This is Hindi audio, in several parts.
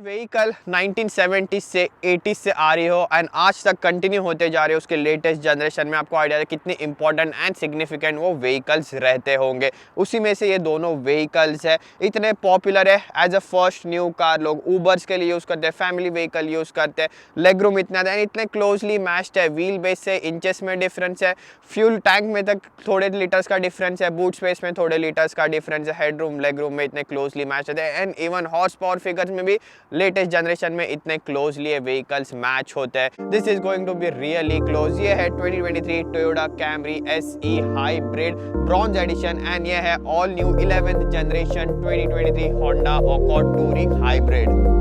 व्हीकल 1970 से 80 से आ रही हो एंड आज तक कंटिन्यू होते जा रहे हो उसके लेटेस्ट जनरेशन में, आपको आइडिया है कितनी इंपॉर्टेंट एंड सिग्निफिकेंट वो व्हीकल्स रहते होंगे। उसी में से ये दोनों व्हीकल्स है, इतने पॉपुलर है as a first new car. लोग ऊबर्स के लिए यूज़ करते हैं, फैमिली व्हीकल यूज़ करते हैं। लेग रूम इतना है, इतने क्लोजली मैच्ड है, व्हील बेस से इंचेस में डिफरेंस है, फ्यूल टैंक में तक थोड़े लीटर्स का डिफरेंस है, बूट स्पेस में थोड़े लीटर्स का डिफरेंस है, हेड रूम लेग रूम में इतने क्लोजली मैच है and even horse power figures में भी लेटेस्ट जनरेशन में इतने क्लोजली ये व्हीकल्स मैच होते हैं। This is going to be really close. ये है 2023 Toyota Camry SE hybrid bronze edition and ये है all new 11th generation 2023 Honda Accord touring hybrid.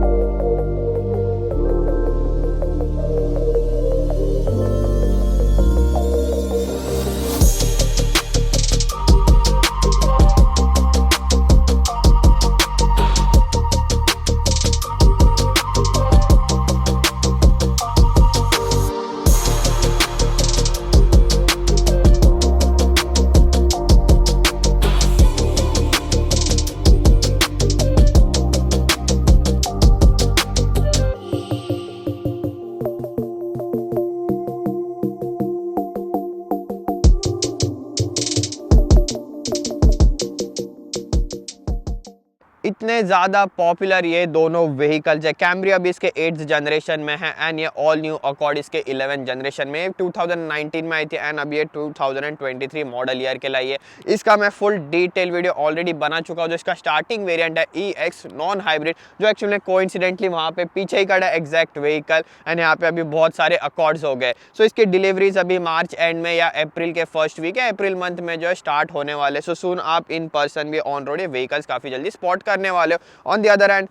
इतने ज़्यादा पॉपुलर ये दोनों व्हीकल्स है। कैमरी अभी इसके 8th जनरेशन में है एंड ये ऑल न्यू अकॉर्ड इसके 11th जनरेशन में 2019 में आई थी एंड अभी ये 2023 मॉडल ईयर के लिए है। इसका मैं फुल डिटेल वीडियो ऑलरेडी बना चुका हूँ। जो इसका स्टार्टिंग वेरिएंट है EX नॉन हाइब्रिड, जो एक्चुअली कोइंसिडेंटली वहाँ पे पीछे ही खड़ा है एग्जैक्ट व्हीकल एंड यहाँ पे अभी बहुत सारे अकॉर्ड्स हो गए। सो इसकी डिलीवरीज अभी मार्च एंड में या अप्रैल के फर्स्ट वीक या अप्रैल मंथ में जो है स्टार्ट होने वाले। सो सून आप इन पर्सन भी ऑन रोड ये व्हीकल्स काफ़ी जल्दी स्पॉट करने वाले हो। ऑन द अदर हैंड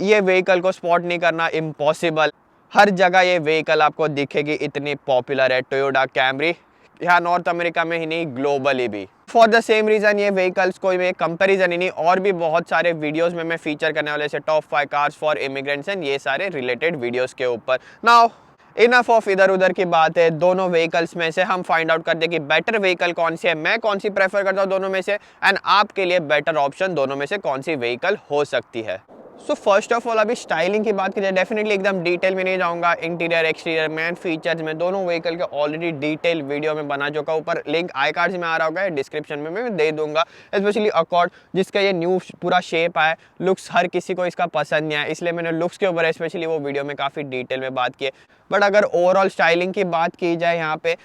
ये व्हीकल को स्पॉट नहीं करना इम्पॉसिबल, हर जगह ये व्हीकल आपको दिखेगी, इतनी पॉपुलर है टोयोटा कैमरी, यहाँ नॉर्थ अमेरिका में ही नहीं ग्लोबली भी। फॉर द सेम रीज़न ये व्हीकल्स कोई भी कंपैरिजन ही नहीं, और भी बहुत सारे वीडियोस में मैं फीचर करने वाले जैसे top 5 cars for immigrants and ये सारे रिलेटेड वीडियोस के ऊपर। नाउ इनफ ऑफ इधर उधर की बात है। दोनों व्हीकल्स में से हम फाइंड आउट करते हैं कि बेटर व्हीकल कौन सी है, मैं कौन सी प्रेफर करता हूँ दोनों में से, एंड आपके लिए बेटर ऑप्शन दोनों में से कौन सी व्हीकल हो सकती है। सो फर्स्ट ऑफ ऑल अभी स्टाइलिंग की बात की जाए, डेफिनेटली एकदम डिटेल में नहीं जाऊंगा। इंटीरियर एक्सटीरियर में फीचर्स में दोनों व्हीकल के ऑलरेडी डिटेल वीडियो में बना चुका हूँ। ऊपर लिंक आई कार्ड्स में आ रहा होगा, डिस्क्रिप्शन में मैं दे दूंगा। स्पेशली अकॉर्ड जिसका ये न्यू पूरा शेप आया, लुक्स हर किसी को इसका पसंद नहीं आया, इसलिए मैंने लुक्स के ऊपर स्पेशली वो वीडियो में काफ़ी डिटेल में बात की है। बट अगर ओवरऑल स्टाइलिंग की बात की जाए, यहाँ पे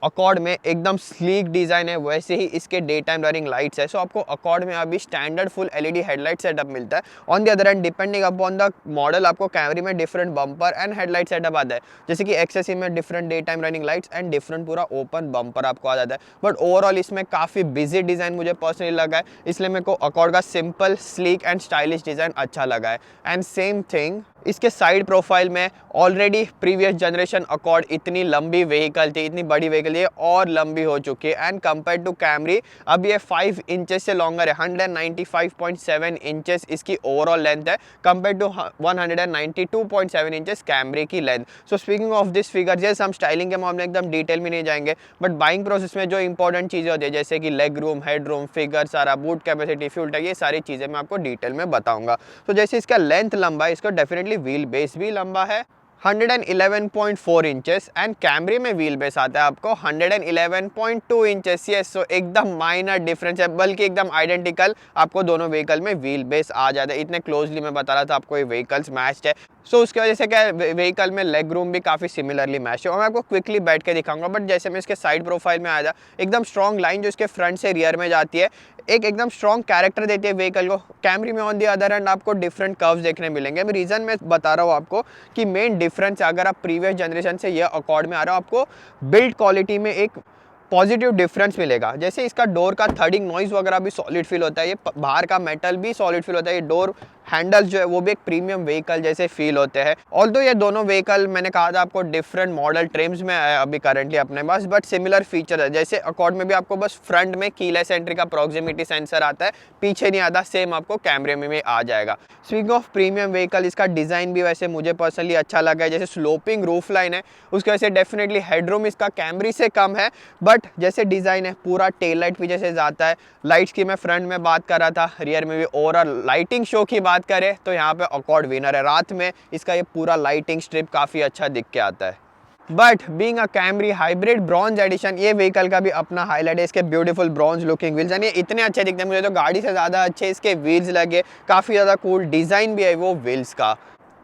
अकॉर्ड में एकदम स्लीक डिज़ाइन है, वैसे ही इसके डे टाइम रनिंग लाइट्स है। सो आपको अकॉर्ड में अभी standard full LED headlight setup मिलता है। On the other hand depending upon the model आपको कैमरी में different bumper and headlight setup आता है। जैसे कि XSE में different day time running lights and different पूरा ओपन बम्पर आपको आ जाता है। बट ओवरऑल इसमें काफ़ी बिजी डिज़ाइन मुझे पर्सनली लगा है, इसलिए मेरे को अकॉर्ड का simple sleek and stylish design अच्छा लगा है। एंड सेम थिंग इसके साइड प्रोफाइल में ऑलरेडी प्रीवियस जनरेशन अकॉर्ड इतनी लंबी व्हीकल थी, इतनी बड़ी व्हीकल ये और लंबी हो चुकी है एंड कंपेयर टू कैमरी अब ये 5 इंचेस से लॉन्गर है। 195.7 इंचेस इसकी ओवरऑल लेंथ है कंपेयर टू 192.7 इंचेस कैमरी की length. So speaking of this figure, जैसे हम स्टाइलिंग के मामले एकदम डिटेल में नहीं जाएंगे, बट बाइंग प्रोसेस में जो इंपॉर्टेंट चीज़ें होती है जैसे कि leg room, head room, figure, सारा बूट कैपेसिटी, फ्यूल टैंक, ये सारी चीज़ें मैं आपको डिटेल में बताऊंगा। तो जैसे इसका लेंथ लंबा है, इसका डेफिनेटली व्हील बेस भी लंबा है 111.4 इंचेस एंड कैमरी में व्हील बेस आता है आपको 111.2 इंचेस। यस, सो एकदम माइनर डिफरेंस है, बल्कि एकदम आइडेंटिकल आपको दोनों व्हीकल में व्हील बेस आ जाता है। इतने क्लोजली मैं बता रहा था आपको ये व्हीकल्स मैच्ड है। सो उसकी वजह से क्या व्हीकल में लेग रूम भी काफ़ी सिमिलरली मैच है और मैं आपको क्विकली बैठ के दिखाऊंगा। बट जैसे मैं इसके साइड प्रोफाइल में आया था, एकदम स्ट्रॉन्ग लाइन जो इसके फ्रंट से रियर में जाती है, एक एकदम स्ट्रॉन्ग कैरेक्टर देती है व्हीकल को। कैमरी में ऑन दी अदर हैंड आपको डिफरेंट कर्व्स देखने मिलेंगे। मैं रीज़न मैं बता रहा हूँ आपको कि मेन डिफरेंस अगर आप प्रीवियस जनरेशन से ये अकॉर्ड में आ रहा हो, आपको बिल्ड क्वालिटी में एक पॉजिटिव डिफरेंस मिलेगा। जैसे इसका डोर का थर्डिंग नॉइज़ वगैरह भी सॉलिड फील होता है, ये बाहर का मेटल भी सॉलिड फील होता है, ये डोर हैंडल्स जो है वो भी एक प्रीमियम व्हीकल जैसे फील होते हैं। ऑल्दो ये दोनों व्हीकल मैंने कहा था आपको डिफरेंट मॉडल ट्रिम्स में है अभी करंटली अपने पास, बट सिमिलर फीचर है। जैसे अकॉर्ड में भी आपको बस फ्रंट में कीलेस एंट्री का प्रॉक्सिमिटी सेंसर आता है, पीछे नहीं आता, सेम आपको कैमरे में भी आ जाएगा। स्पीकिंग ऑफ प्रीमियम व्हीकल, इसका डिज़ाइन भी वैसे मुझे पर्सनली अच्छा लगा है। जैसे स्लोपिंग रूफ लाइन है, उसकी वजह से डेफिनेटली हेडरूम इसका कैमरी से कम है, बट जैसे डिज़ाइन है पूरा टेल लाइट पीछे से जाता है। लाइट्स की मैं फ्रंट में बात कर रहा था, रियर में भी ओवरऑल लाइटिंग शो की बात बात करें तो यहाँ पे अकॉर्ड विनर है। रात में इसका ये पूरा लाइटिंग स्ट्रिप काफ़ी अच्छा दिख के आता है। But being a Camry hybrid bronze edition, ये व्हीकल का भी अपना हाईलाइट है इसके ब्यूटीफुल ब्रॉन्ज लुकिंग व्हील्स। यानी इतने अच्छे दिखते हैं, मुझे तो गाड़ी से ज़्यादा अच्छे इसके व्हील्स लगे। काफ़ी ज़्यादा कूल डिज़ाइन भी है वो व्हील्स का,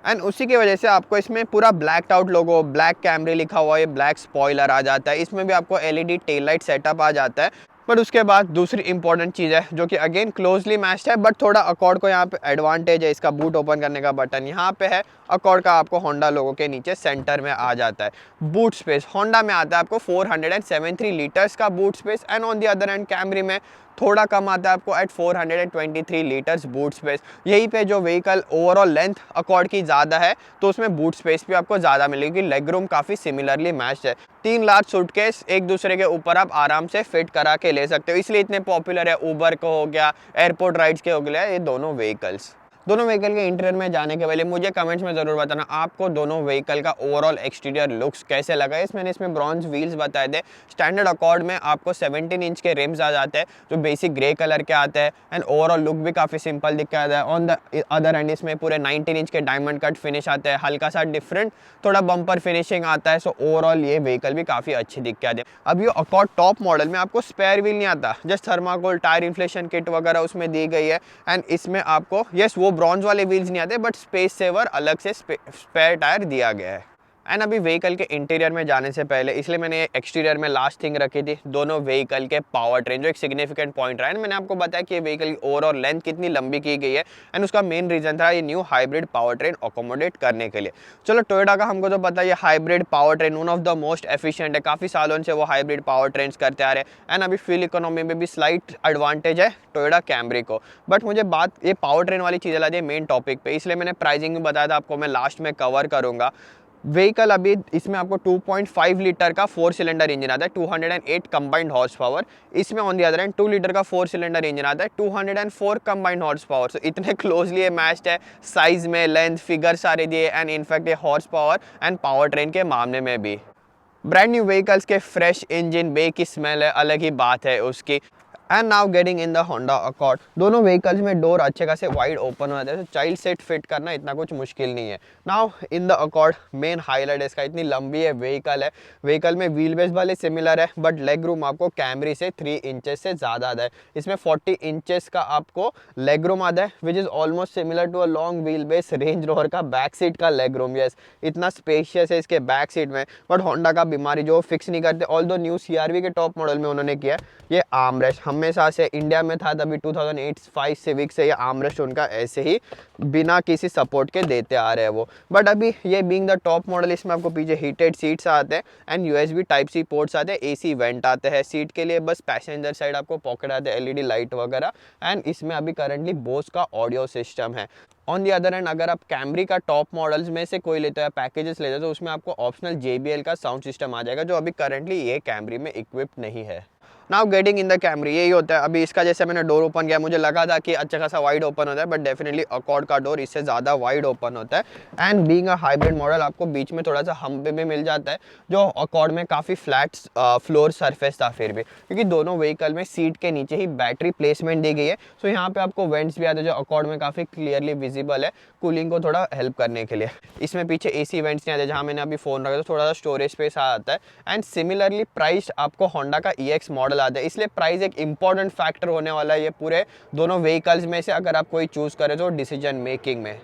एंड उसी की वजह से आपको इसमें पूरा ब्लैक आउट लोगो, ब्लैक कैमरी लिखा हुआ है, ब्लैक स्पॉइलर आ जाता है। इसमें भी आपको एलईडी टेल लाइट सेटअप आ जाता है। बट उसके बाद दूसरी इंपॉर्टेंट चीज़ है जो कि अगेन क्लोजली मैच्ड है, बट थोड़ा अकॉर्ड को यहाँ पे एडवांटेज है, इसका बूट ओपन करने का बटन यहाँ पे है। अकॉर्ड का आपको होंडा लोगो के नीचे सेंटर में आ जाता है। बूट स्पेस होंडा में आता है आपको 473 लीटर्स का boot space, and on the other end Camry में थोड़ा कम आता है आपको एट 423 लीटर्स बूट स्पेस। यहीं पे जो व्हीकल ओवरऑल लेंथ अकॉर्ड की ज़्यादा है तो उसमें बूट स्पेस भी आपको ज़्यादा मिलेगी। लेग रूम काफ़ी सिमिलरली मैच्ड है। 3 लार्ज सूटकेस एक दूसरे के ऊपर आप आराम से फिट करा के ले सकते हो, इसलिए इतने पॉपुलर है। उबर को हो गया, एयरपोर्ट राइड्स के हो गया, ये दोनों व्हीकल्स। दोनों व्हीकल के इंटीरियर में जाने के पहले मुझे कमेंट्स में ज़रूर बताना आपको दोनों व्हीकल का ओवरऑल एक्सटीरियर लुक्स कैसे लगा। मैंने इसमें ब्रॉन्ज व्हील्स बताए थे। स्टैंडर्ड अकॉर्ड में आपको 17 इंच के रिम्स आ जाते हैं जो बेसिक ग्रे कलर के आते हैं, एंड ओवरऑल लुक भी काफ़ी सिंपल दिख के आता है। ऑन द अदर एंड इसमें पूरे 19 इंच के डायमंड कट फिनिश आते हैं, हल्का सा डिफरेंट थोड़ा बम्पर फिनिशिंग आता है। सो ओवरऑल ये व्हीकल भी काफ़ी अच्छी दिख के आते हैं। अब ये अकॉर्ड टॉप मॉडल में आपको स्पेयर व्हील नहीं आता, just thermocol tyre inflation kit वगैरह उसमें दी गई है, एंड इसमें आपको वो ब्रॉन्ज वाले व्हील्स नहीं आते, बट स्पेस सेवर अलग से स्पेयर टायर दिया गया है। एंड अभी व्हीकल के इंटीरियर में जाने से पहले इसलिए मैंने एक्सटीरियर में लास्ट थिंग रखी थी, दोनों व्हीकल के पावर ट्रेन, जो एक सिग्निफिकेंट पॉइंट रहा है। मैंने आपको बताया कि ये व्हीकल की ओवरऑल लेंथ कितनी लंबी की गई है, एंड उसका मेन रीजन था ये new hybrid power train accommodate करने के लिए। चलो टोयोटा का हमको तो पता है ये hybrid power train one of the most efficient है, काफ़ी सालों से वो हाइब्रिड पावर ट्रेन करते आ रहे हैं, एंड अभी फ्यूल इकोनॉमी में भी स्लाइट एडवांटेज है टोयोटा कैमरी को। बट मुझे बात ये पावर ट्रेन वाली चीज़ ला दी मेन टॉपिक पे, इसलिए मैंने प्राइसिंग भी बताया था आपको, मैं लास्ट में कवर करूंगा। व्हीकल अभी इसमें आपको 2.5 लीटर का 4 सिलेंडर इंजन आता है, 208 कंबाइंड हॉर्स पावर। इसमें on the other hand 2 litre का 4 सिलेंडर इंजन आता है, 204 कंबाइंड हॉर्स पावर। सो इतने क्लोजली ये मैच्ड है, साइज में, लेंथ, फिगर सारे दिए, एंड इनफैक्ट ये horse power and power train के मामले में भी। ब्रांड न्यू व्हीकल्स के फ्रेश इंजन, बे की स्मेल है, अलग ही बात है उसकी। And now getting in the Honda accord, दोनों व्हीकल्स में डोर अच्छे खासे वाइड ओपन हो जाते हैं, तो चाइल्ड सीट फिट करना इतना कुछ मुश्किल नहीं है। Now in the accord main highlight इसका इतनी लंबी है व्हीकल है, व्हीकल में व्हील बेस वाले सिमिलर है, बट लेग रूम आपको कैमरी से 3 इंचेस से ज़्यादा आता है। इसमें 40 इंचेस का आपको लेग रूम आता है, which is almost similar to a long wheel base Range Rover का बैक सीट का लेग रूम। यस, इतना स्पेशियस है इसके बैक सीट में, बट होंडा का बीमारी जो फिक्स नहीं करते, ऑल दो न्यू CR-V के टॉप मॉडल में उन्होंने किया ये आर्मरेस्ट। हमेशा से इंडिया में था तभी 2008-5 सिविक से ये आर्मरेस्ट उनका ऐसे ही बिना किसी सपोर्ट के देते आ रहे हैं वो। बट अभी ये बीइंग द टॉप मॉडल, इसमें आपको पीछे हीटेड सीट्स आते हैं, एंड USB Type-C पोर्ट्स आते हैं, AC वेंट आते हैं सीट के लिए। बस पैसेंजर साइड आपको पॉकेट आते हैं, LED लाइट वगैरह, एंड इसमें अभी करंटली बोस का ऑडियो सिस्टम है। ऑन दी अदर एंड अगर आप कैमरी का टॉप मॉडल्स में से कोई लेते हो या पैकेजेस लेते हो तो उसमें आपको ऑप्शनल JBL का साउंड सिस्टम आ जाएगा, जो अभी करंटली ये कैमरी में इक्विप्ड नहीं है। Now getting in the Camry, यही होता है। अभी इसका जैसे मैंने डोर ओपन किया, मुझे लगा था कि अच्छा खासा वाइड ओपन होता है, बट डेफिनेटली अकॉर्ड का डोर इससे ज़्यादा वाइड ओपन होता है। And being a hybrid model आपको बीच में थोड़ा सा हम्प भी मिल जाता है, जो अकॉर्ड में काफ़ी फ्लैट फ्लोर सरफेस था फिर भी, क्योंकि दोनों व्हीकल में सीट के नीचे ही बैटरी प्लेसमेंट दी गई है। सो यहाँ पे आपको वेंट्स भी आते हैं जो अकॉर्ड में काफ़ी क्लियरली विजिबल है, कूलिंग को थोड़ा हेल्प करने के लिए। इसमें पीछे AC वेंट्स नहीं आते, जहाँ मैंने अभी फ़ोन रखा तो थोड़ा सा स्टोरेज स्पेस आ जाता है। एंड सिमिलरली प्राइस आपको होंडा का EX मॉडल आता है, इसलिए प्राइस एक इंपॉर्टेंट फैक्टर होने वाला है ये पूरे दोनों व्हीकल्स में से, अगर आप कोई चूज करें तो डिसीजन मेकिंग में।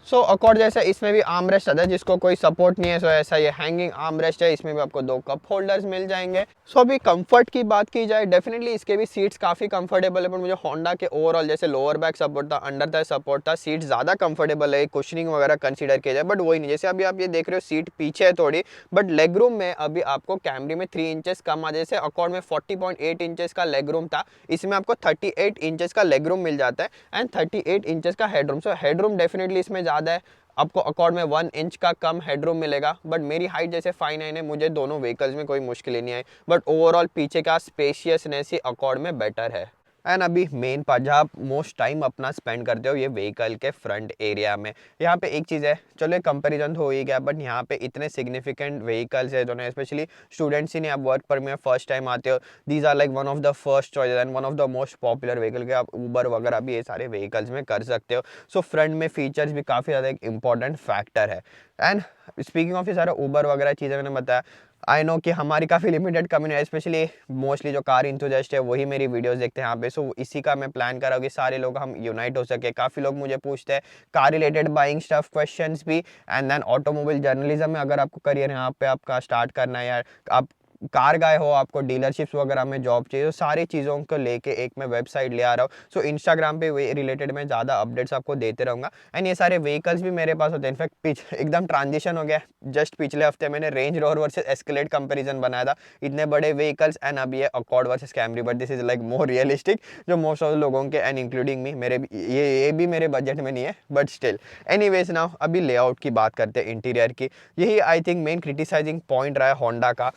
सो अकॉर्ड जैसे इसमें भी आर्मरेस्ट आता है, जिसको कोई सपोर्ट नहीं है, सो ऐसा ये हैंगिंग आर्मरेस्ट है। इसमें भी आपको 2 कप होल्डर्स मिल जाएंगे। सो अभी कंफर्ट की बात की जाए, डेफिनेटली इसके भी सीट्स काफ़ी कंफर्टेबल है, पर मुझे होंडा के ओवरऑल जैसे लोअर बैक सपोर्ट था, अंडर था सपोर्ट था, सीट ज़्यादा कंफर्टेबल है, कुशनिंग वगैरह कंसीडर किया जाए, बट वही नहीं। जैसे अभी आप ये देख रहे हो सीट पीछे है थोड़ी, बट लेग रूम में अभी आपको कैमरी में 3 इंचेस कम आ, जैसे अकॉर्ड में 40.8 इंचेस का लेग रूम था, इसमें आपको 38 इंचेस का लेग रूम मिल जाता है, एंड 38 इंचेस का हेडरूम। सो हेडरूम डेफिनेटली इसमें ज़्यादा है, आपको अकॉर्ड में 1 इंच का कम हेडरूम मिलेगा, बट मेरी हाइट जैसे 5'9" है, मुझे दोनों व्हीकल्स में कोई मुश्किल नहीं आई, बट ओवरऑल पीछे का स्पेशियसनेस ही अकॉर्ड में बेटर है। एंड अभी मेन पार्ट जहाँ आप मोस्ट टाइम अपना स्पेंड करते हो ये व्हीकल के फ्रंट एरिया में। यहाँ पे एक चीज़ है, चलो कंपैरिजन तो हो ही गया, बट यहाँ पे इतने सिग्निफिकेंट व्हीकल्स है दोनों, स्पेशली स्टूडेंट्स ही नहीं, आप वर्क पर में फर्स्ट टाइम आते हो, these are like one of the first choice and one of the most popular vehicle के आप ऊबर वगैरह भी ये सारे व्हीकल्स में कर सकते हो। सो फ्रंट में फीचर्स भी काफ़ी ज़्यादा एक इंपॉर्टेंट फैक्टर है। एंड स्पीकिंग ऑफ ये सारे ऊबर वगैरह चीज़ें मैंने बताया, आई नो कि हमारी काफ़ी लिमिटेड कम्युनिटी है, स्पेशली मोस्टली जो कार इंथुजियास्ट है वही मेरी वीडियोस देखते हैं यहाँ पे। सो इसी का मैं प्लान कर रहा हूँ कि सारे लोग हम यूनाइट हो सके। काफ़ी लोग मुझे पूछते हैं car related buying stuff questions भी, एंड देन ऑटोमोबाइल जर्नलिज्म में अगर आपको करियर यहाँ पे आपका स्टार्ट करना है या आप कार गाय हो, आपको डीलरशिप्स वगैरह में जॉब चाहिए, तो सारी चीज़ों को लेके एक मैं वेबसाइट ले आ रहा हूँ। सो इंस्टाग्राम पे वे रिलेटेड मैं ज़्यादा अपडेट्स आपको देते रहूँगा। एंड ये सारे व्हीकल्स भी मेरे पास होते हैं। इनफैक्ट एकदम ट्रांजिशन हो गया, जस्ट पिछले हफ्ते मैंने Range Rover versus Escalade comparison बनाया था, इतने बड़े व्हीकल्स, एंड अभी ये Accord versus Camry, but this is like more realistic, जो मोस्ट ऑफ लोगों के एंड इंक्लूडिंग मी, मेरे ये भी मेरे बजट में नहीं है, बट स्टिल एनीवेज नाउ अभी लेआउट की बात करते हैं, इंटीरियर की। यही I think main criticising point रहा है होंडा का।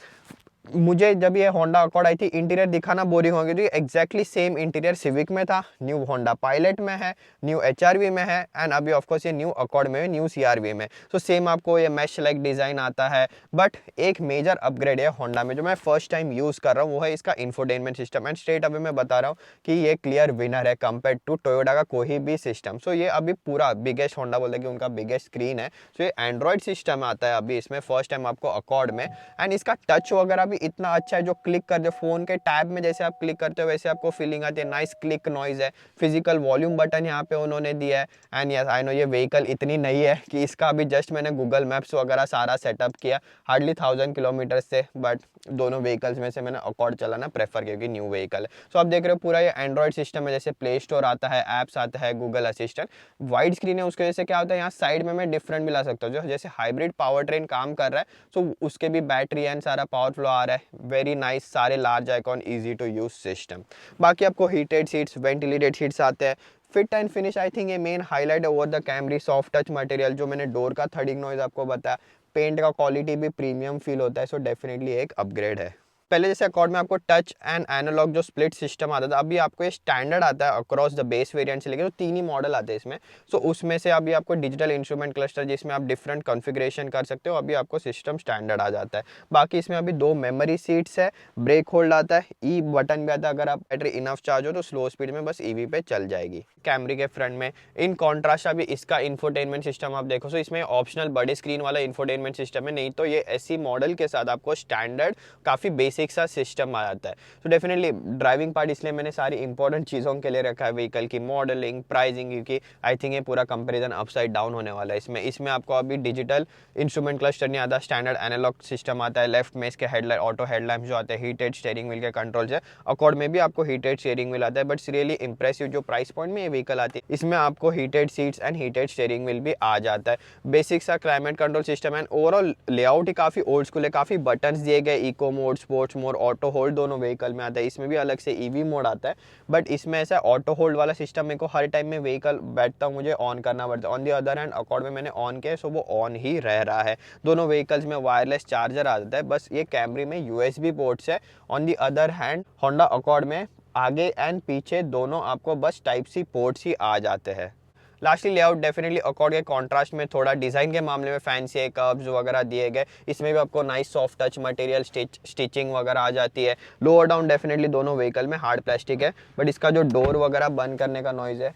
मुझे जब ये होंडा अकॉर्ड आई थी, इंटीरियर दिखाना बोरिंग हो गई थी। एग्जैक्टली सेम इंटीरियर सिविक में था, न्यू होंडा पायलट में है, न्यू एचआरवी में है, एंड अभी ऑफकोर्स ये न्यू अकॉर्ड में है, न्यू सीआरवी में। तो सेम आपको ये मैश लाइक डिज़ाइन आता है, बट एक मेजर अपग्रेड है होंडा में जो मैं फर्स्ट टाइम यूज़ कर रहा हूँ, वो है इसका इंफोटेनमेंट सिस्टम। एंड स्ट्रेट अभी मैं बता रहा हूँ कि ये क्लियर विनर है कंपेयर टू टोयोटा का कोई भी सिस्टम। सो ये अभी पूरा बिगेस्ट होंडा बोलते हैं कि उनका बिगेस्ट स्क्रीन है। सो ये एंड्रॉयड सिस्टम आता है अभी इसमें फर्स्ट टाइम आपको अकॉर्ड में, एंड इसका टच वगैरह भी इतना अच्छा है, जो क्लिक करते फोन के टैब में जैसे आप क्लिक करते हो वैसे आपको फीलिंग आती है, नाइस क्लिक नॉइज है। फिजिकल वॉल्यूम बटन यहाँ पे उन्होंने दिया है। एंड यस आई नो ये व्हीकल इतनी नई है कि इसका अभी जस्ट मैंने गूगल मैप्स वगैरह सारा सेटअप किया, हार्डली 1000 किलोमीटर से, बट दोनों व्हीकल्स में से मैंने अकॉर्ड चलाना प्रेफर किया क्योंकि न्यू व्हीकल है। सो आप देख रहे हो पूरा ये एंड्रॉइड सिस्टम है, जैसे प्ले स्टोर आता है, ऐप्स आता है, गूगल असिस्टेंट, वाइड स्क्रीन है, उसकी वजह से क्या होता है यहाँ साइड में मैं डिफरेंट भी ला सकता हूँ, जो जैसे हाइब्रिड पावर ट्रेन काम कर रहा है, सो उसके भी बैटरी एंड सारा पावर फ्लो आ रहा है, वेरी नाइस, सारे large icon, easy to use system. बाकी आपको हीटेड सीट्स, वेंटिलेटेड सीट्स आते हैं। Fit and finish I think ये main highlight over the Camry, soft touch material, जो मैंने डोर का थर्डिंग नॉइज आपको बताया, पेंट का क्वालिटी भी प्रीमियम फील होता है। सो डेफिनेटली एक अपग्रेड है। पहले जैसे अकॉर्ड में आपको टच एंड एनालॉग जो स्प्लिट सिस्टम आता था, अभी आपको ये स्टैंडर्ड आता है अक्रॉस द बेस वेरिएंट से लेकर, तो 3 ही मॉडल आते हैं इसमें। सो उसमें से अभी आपको डिजिटल इंस्ट्रूमेंट क्लस्टर जिसमें आप डिफरेंट कॉन्फ़िगरेशन कर सकते हो, अभी आपको सिस्टम स्टैंडर्ड आ जाता है। बाकी इसमें अभी 2 मेमोरी सीट्स है, ब्रेक होल्ड आता है, ई बटन भी आता है, अगर आप बैटरी इनफ चार्ज हो तो स्लो स्पीड में बस ईवी पे चल जाएगी। कैमरी के फ्रंट में इन कॉन्ट्रास्ट अभी इसका इंफोटेनमेंट सिस्टम आप देखो, सो इसमें ऑप्शनल बड़े स्क्रीन वाला इंफोटेनमेंट सिस्टम है, नहीं तो ये एससी मॉडल के साथ आपको स्टैंडर्ड काफ़ी बेसिक सा सिस्टम आ जाता है। तो डेफिनेटली ड्राइविंग पार्ट इसलिए मैंने सारी इंपॉर्टेंट चीज़ों के लिए रखा है, व्हीकल की मॉडलिंग, प्राइसिंग, क्योंकि आई थिंक ये पूरा कंपैरिजन अपसाइड डाउन होने वाला है इसमें आपको अभी डिजिटल इंस्ट्रूमेंट क्लस्टर नहीं आता, स्टैंडर्ड एनालॉग सिस्टम आता है, लेफ्ट में इसके हेडलाइट, ऑटो हेडलैम्प जो आते हैं, हीटेड स्टीयरिंग व्हील के कंट्रोल्स है, अकॉर्ड में भी आपको हीटेड स्टीयरिंग व्हील आता है, बट रियली इंप्रेसिव जो प्राइस पॉइंट में ये व्हीकल आती है, इसमें आपको heated seats and heated steering wheel भी आ जाता है। बेसिक सा climate control system and overall layout ही काफ़ी ओल्ड स्कूल है, काफ़ी बटन्स दिए गए, eco mode, sports mode, auto hold दोनों व्हीकल में आता है। इसमें भी अलग से ईवी मोड आता है, बट इसमें ऐसा ऑटो होल्ड वाला सिस्टम मेरे को हर टाइम में व्हीकल बैठता हूँ मुझे ऑन करना पड़ता है। On the other hand accord में मैंने ऑन किया, सो वो ऑन ही रह रहा है। दोनों व्हीकल्स में वायरलेस चार्जर आता है, बस ये कैमरी में यूएसबी पोर्ट्स है। On the other hand Honda Accord में आगे एंड पीछे दोनों आपको बस टाइप सी पोर्ट्स ही आ जाते हैं। लास्टली लेआउट डेफिनेटली अकॉर्ड के कॉन्ट्रास्ट में थोड़ा डिज़ाइन के मामले में फैंसी कर्व्स वगैरह दिए गए, इसमें भी आपको nice soft touch material stitching वगैरह आ जाती है। लोअर डाउन डेफिनेटली दोनों व्हीकल में हार्ड प्लास्टिक है, बट इसका जो डोर वगैरह बंद करने का नॉइज़ है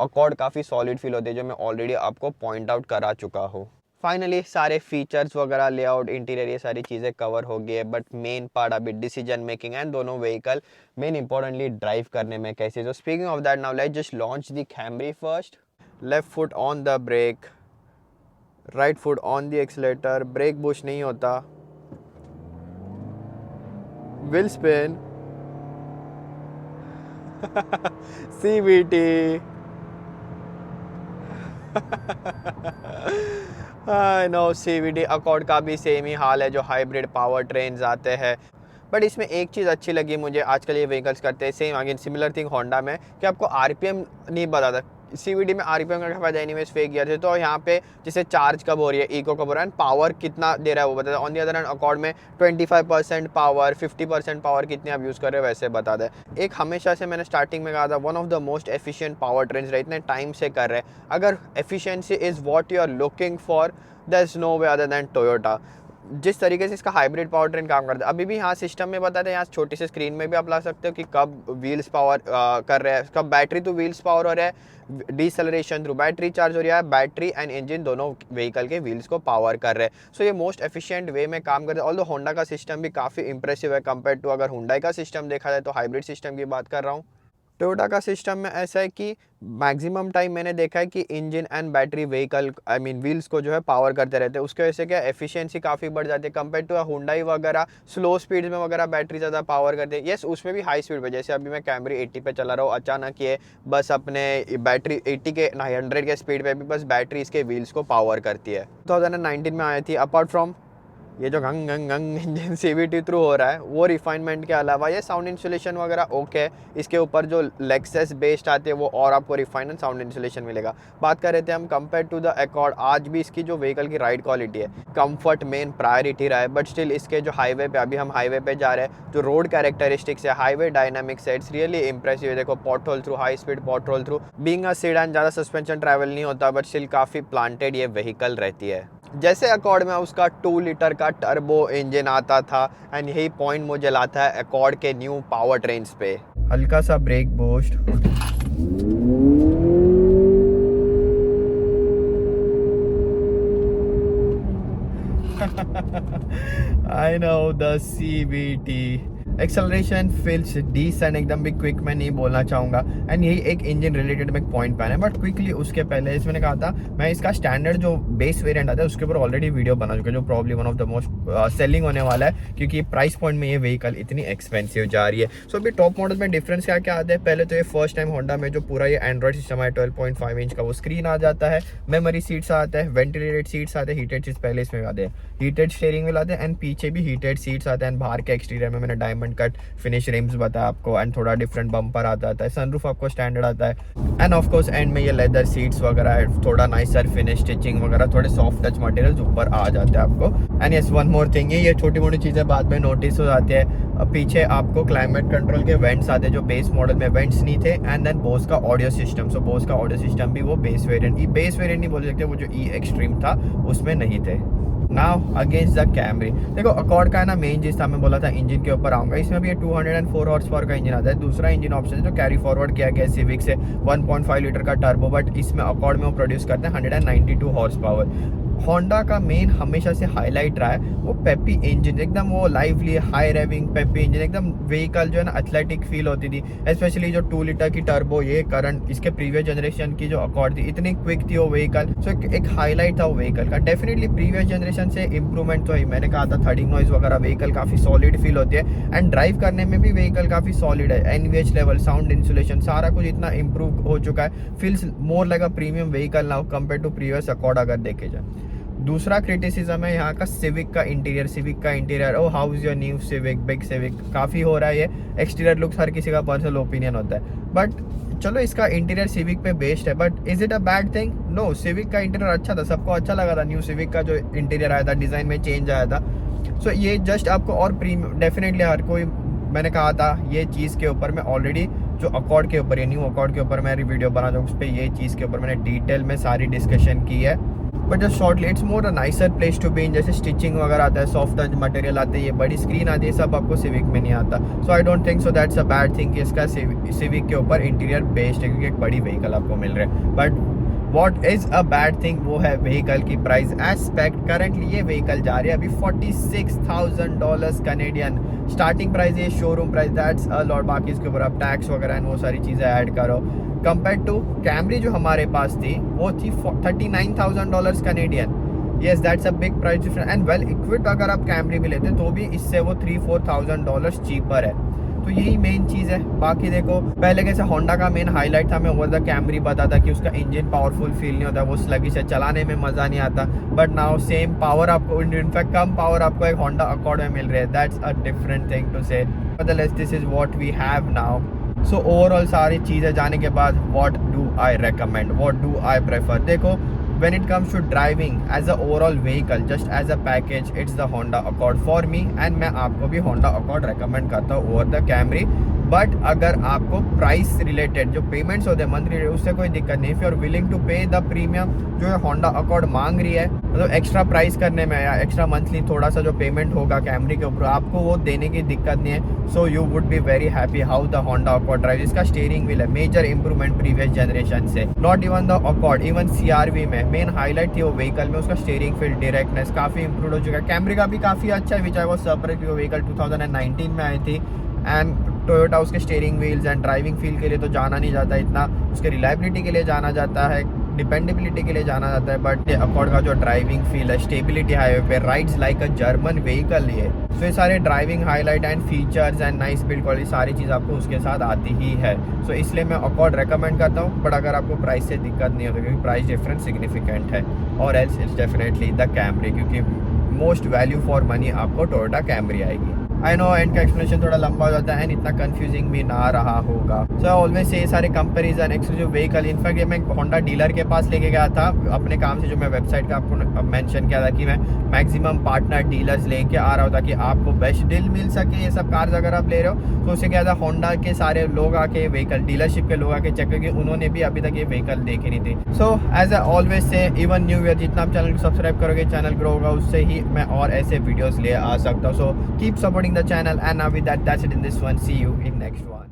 अकॉर्ड काफ़ी सॉलिड फील होती है, जो मैं ऑलरेडी आपको पॉइंट आउट करा चुका हूँ। फाइनली सारे फीचर्स वगैरह, लेआउट, इंटीरियर, ये सारी चीज़ें कवर हो गई है, बट मेन पार्ट अभी डिसीजन मेकिंग एंड दोनों व्हीकल मेन इंपॉर्टेंटली ड्राइव करने में कैसे। So speaking of that, now let's just launch the Camry first. Left foot on the brake, right foot on the accelerator, brake push नहीं होता, wheel spin, CVT. I know CVT Accord का भी सेम ही हाल है, जो हाइब्रिड पावर ट्रेन्स आते हैं। बट इसमें एक चीज़ अच्छी लगी मुझे, आजकल ये व्हीकल्स करते हैं same again similar thing Honda में, कि आपको आरपीएम नहीं बताता। CVT में RPM का फायदा एनीवेज फेक गियर थे, तो यहाँ पे जैसे चार्ज कब हो रही है, इको कब हो रहा है, पावर कितना दे रहा है वो बताता है। On the other hand accord में 25% पावर, 50% पावर कितनी आप यूज़ कर रहे हो वैसे बता दे। एक हमेशा से मैंने स्टार्टिंग में कहा था, one of the most efficient power trains रहे, इतने टाइम से कर रहे हैं। अगर efficiency is what you are looking for, there is no way other than Toyota. जिस तरीके से इसका हाइब्रिड पावर ट्रेन काम करता है, अभी भी यहाँ सिस्टम में बताते हैं, यहाँ छोटी सी स्क्रीन में भी आप ला सकते हो कि कब व्हील्स पावर कर रहे हैं, कब बैटरी टू व्हील्स पावर हो रहा है, डिसलरेशन थ्रू बैटरी चार्ज हो रहा है, बैटरी एंड इंजन दोनों व्हीकल के व्हील्स को पावर कर रहे हैं। सो ये मोस्ट एफिशिएंट वे में काम करते हैं। ऑल्दो होंडा का सिस्टम भी काफ़ी इंप्रेसिव है कंपेयर टू अगर हुंडई का सिस्टम देखा जाए तो हाइब्रिड सिस्टम की बात कर रहा हूँ। टोयोटा का सिस्टम में ऐसा है कि मैक्सिमम टाइम मैंने देखा है कि engine and battery vehicle wheels को जो है पावर करते रहते हैं। उसके वजह से क्या एफिशिएंसी काफ़ी बढ़ जाती है कंपेयर टू हुंडई वगैरह, स्लो स्पीड में वगैरह बैटरी ज़्यादा पावर करती है। येस, उसमें भी हाई स्पीड पे, जैसे अभी मैं कैमरी 80 पे चला रहा हूँ, अचानक ये बस अपने बैटरी 80 के 100 के स्पीड पे भी बस बैटरी इसके व्हील्स को पावर करती है। 2019 में आई थी। अपार्ट फ्रॉम ये जो गंग गंग गंग इंजन CVT थ्रू हो रहा है, वो रिफाइनमेंट के अलावा ये साउंड इंसुलेशन वगैरह ओके, इसके ऊपर जो लेक्सस बेस्ड आते हैं वो और आपको रिफाइन एंड साउंड इंसुलेशन मिलेगा। बात कर रहे थे हम कंपेयर टू द अकॉर्ड, आज भी इसकी जो व्हीकल की राइड क्वालिटी है, कंफर्ट मेन प्रायोरिटी रहा है, बट स्टिल इसके जो हाईवे पे, अभी हम हाईवे पे जा रहे हैं, जो रोड कैरेक्टरिस्टिक्स है, हाईवे डायनामिक्स है, इट्स रियली इंप्रेसिव है। देखो pothole through, high speed pothole through, being a sedan ज़्यादा सस्पेंशन ट्रैवल नहीं होता, बट स्टिल काफ़ी प्लांटेड ये व्हीकल रहती है। जैसे अकॉर्ड में उसका 2 लीटर का टर्बो इंजन आता था, एंड यही पॉइंट मुझे लाता है अकॉर्ड के न्यू पावर ट्रेन्स पे। हल्का सा brake boost, I know the CVT acceleration feels decent, एकदम भी क्विक मैं नहीं बोलना चाहूँगा। एंड यही एक इंजन रिलेटेड में पॉइंट पैन है, बट क्विकली उसके पहले इसमें मैंने कहा था मैं इसका स्टैंडर्ड जो बेस वेरिएंट आता है उसके ऊपर ऑलरेडी वीडियो बना चुका है, जो probably one of the most selling होने वाला है, क्योंकि प्राइस पॉइंट में ये व्हीकल इतनी एक्सपेंसिव जा रही है। सो अभी टॉप मॉडल में डिफरेंस क्या क्या आता है, पहले तो ये फर्स्ट टाइम होंडा में जो पूरा ये एंड्रॉइड सिस्टम है, 12.5 इंच का वो स्क्रीन आ जाता है, मेमोरी सीट्स आता है, वेंटिलेटेड सीट्स आते हैं, हीटेड सीट्स पहले इसमें आते हैं, हीटेड स्टीयरिंग व्हील आते हैं, एंड पीछे भी हीटेड सीट्स आते हैं। एंड बाहर के एक्सटीरियर में मैंने डायमंड कट फिनिश रिम्स बताया आपको, एंड थोड़ा डिफरेंट बम्पर आता है, सनरूफ आपको स्टैंडर्ड आता है, एंड ऑफ कोर्स एंड में ये लेदर सीट्स वगैरह है, थोड़ा नाइसर फिनिश, स्टिचिंग वगैरह, थोड़े सॉफ्ट टच मटेरियल्स ऊपर आ जाते हैं आपको। And yes, one more thing, ये छोटी मोटी चीज़ें बाद में नोटिस हो जाती है। पीछे आपको क्लाइमेट कंट्रोल के वेंट्स आते हैं, जो बेस मॉडल में वेंट्स नहीं थे, एंड देन बोस का ऑडियो सिस्टम। सो बोस का ऑडियो सिस्टम भी वो बेस वेरिएंट नहीं बोल सकते, वो जो E एक्सट्रीम था उसमें नहीं थे। नाउ अगेंस्ट द कैमरी, देखो अकॉर्ड का है ना, मेन चीज़ था, मैं बोला था इंजन के ऊपर आऊँगा, इसमें भी 204 हॉर्स पावर का इंजन आता है। दूसरा इंजन ऑप्शन जो कैरी फॉरवर्ड किया गया सिविक से 1.5 लीटर का टर्बो, बट इसमें अकॉर्ड में वो प्रोड्यूस करते हैं 192 हॉर्स पावर। होंडा का मेन हमेशा से हाईलाइट रहा है वो पेपी इंजन, एकदम वो lively high raving peppy engine, एकदम व्हीकल जो है ना एथलेटिक फील होती थी। स्पेशली जो 2 लीटर की टर्बो, ये करंट इसके प्रीवियस जनरेशन की जो अकॉर्ड थी, इतनी क्विक थी वो व्हीकल। सो एक हाईलाइट था वो व्हीकल का। डेफिनेटली प्रीवियस जनरेशन से इंप्रूवमेंट तो है, मैंने कहा था थर्डिंग नॉइज वगैरह, व्हीकल काफ़ी सॉलिड फील होती है, एंड ड्राइव करने में भी व्हीकल काफ़ी सॉलिड है। NVH लेवल, साउंड इंसुलेशन, सारा कुछ इतना इंप्रूव हो चुका है, feels more like a premium vehicle now compare to previous Accord अगर देखे जाए। दूसरा क्रिटिसिज्म है यहाँ का सिविक का interior. Oh how is your new Civic, big Civic, काफ़ी हो रहा है ये। एक्सटीरियर लुक्स हर किसी का पर्सनल ओपिनियन होता है, बट चलो इसका इंटीरियर सिविक पे बेस्ड है, but is it a bad thing? No, Civic का इंटीरियर अच्छा था, सबको अच्छा लगा था। न्यू सिविक का जो इंटीरियर आया था, डिज़ाइन में चेंज आया था। सो ये जस्ट आपको और प्रीमियम, डेफिनेटली हर कोई, मैंने कहा था ये चीज़ के ऊपर मैं ऑलरेडी जो अकॉर्ड के ऊपर, ये न्यू अकॉर्ड के ऊपर मैं वीडियो बना दूँ, उस पर ये चीज़ के ऊपर मैंने डिटेल में सारी डिस्कशन की है। But just shortly, it's more a nicer place to be in. जैसे स्टिचिंग वगैरह आता है, सॉफ्ट टच मटेरियल आते हैं, ये बड़ी स्क्रीन आती है, सब आपको सिविक में नहीं आता। So I don't think so that's a bad thing कि इसका सिविक के ऊपर इंटीरियर बेस्ड है, क्योंकि एक बड़ी व्हीकल आपको मिल रहा है। But what is a bad thing, वो है व्हीकल की प्राइस एस्पेक्ट। करंटली ये व्हीकल जा रही है अभी $46,000 कैनेडियन स्टार्टिंग प्राइस, ये showroom price, that's a lot. बाकी इसके ऊपर आप टैक्स वगैरह एंड वो सारी चीज़ें ऐड करो। कंपेयर टू कैमरी जो हमारे पास थी, वो थी $39,000 Canadian. Yes, that's a big price difference. And well equipped अगर आप कैमरी भी लेते तो भी इससे वो $3,000-4,000 चीपर है। तो यही मेन चीज़ है। बाकी देखो, पहले कैसे होंडा का मेन हाईलाइट था, मैं ओवर द कैमरी बताता कि उसका इंजन पावरफुल फील नहीं होता, वो स्लगिश है, चलाने में मज़ा नहीं आता। बट नाउ सेम पावर आपको, इनफैक्ट कम पावर आपको एक होंडा अकॉर्ड में मिल रही है। That's a different thing to say. This is what we have now. So overall सारी चीज़ें जाने के बाद what do I recommend, what do I prefer, देखो when it comes to driving as a overall vehicle, just as a package, it's the Honda Accord for me and मैं आपको भी Honda Accord recommend करता हूँ over the Camry। बट अगर आपको प्राइस रिलेटेड जो पेमेंट्स होते हैं मंथली उससे कोई दिक्कत नहीं, if you are willing to pay the premium जो है Honda Accord मांग रही है, मतलब एक्स्ट्रा प्राइस करने में या एक्स्ट्रा मंथली थोड़ा सा जो पेमेंट होगा कैमरी के ऊपर आपको वो देने की दिक्कत नहीं है। So you would be very happy how the Honda Accord drive. इसका स्टीयरिंग व्हील है मेजर इंप्रूवमेंट प्रीवियस जनरेशन से, not even the Accord, even CRV में मेन हाईलाइट थी वो व्हीकल में उसका स्टीयरिंग व्हील डायरेक्टनेस काफ़ी इंप्रूव हो चुका है। कैमरी का भी काफ़ी अच्छा है, विच आई वॉज सरप्राइज, वो व्हीकल 2019 में आई थी एंड टोयोटा उसके steering wheels and driving feel के लिए तो जाना नहीं जाता इतना, उसके रिलायबिलिटी के लिए जाना जाता है, डिपेंडेबिलिटी के लिए जाना जाता है, बट अकॉर्ड का जो ड्राइविंग फील है, स्टेबिलिटी हाईवे पे, rides like a German vehicle ये, तो ये सारे driving highlight and features and nice build quality सारी चीज़ आपको उसके साथ आती ही है। सो इसलिए मैं अकॉर्ड रेकमेंड करता हूँ, बट अगर आपको प्राइस से दिक्कत नहीं होती क्योंकि प्राइस डिफरेंस सिग्निफिकेंट है, और else it's definitely the Camry, क्योंकि मोस्ट वैल्यू फॉर मनी आपको टोयोटा कैमरी आएगी। आई नो एंड का एक्सप्लेनेशन थोड़ा लंबा हो जाता है एंड इतना कंफ्यूजिंग भी ना रहा होगा। सो ऑलवेज से ये सारे कंपेरिजन एक्सक्लूसिव व्हीकल, इनफैक्ट ये मैं होंडा डीलर के पास लेके गया था अपने काम से, जो मैं वेबसाइट का आपको मेंशन किया था कि मैं मैक्सिमम पार्टनर डीलर्स लेके आ रहा हूँ ताकि आपको बेस्ट डील मिल सके। ये सब कार्स अगर आप ले रहे हो तो उससे क्या था, होंडा के सारे लोग आके व्हीकल डीलरशिप के लोग आके चेक करके उन्होंने भी अभी तक ये व्हीकल देखी नहीं थी। So as I always say even new year जितना आप चैनल को सब्सक्राइब करोगे चैनल ग्रो होगा, उससे ही मैं और ऐसे वीडियोस ले आ सकता हूँ। So keep supporting the channel and now with that's it in this one. See you in next one.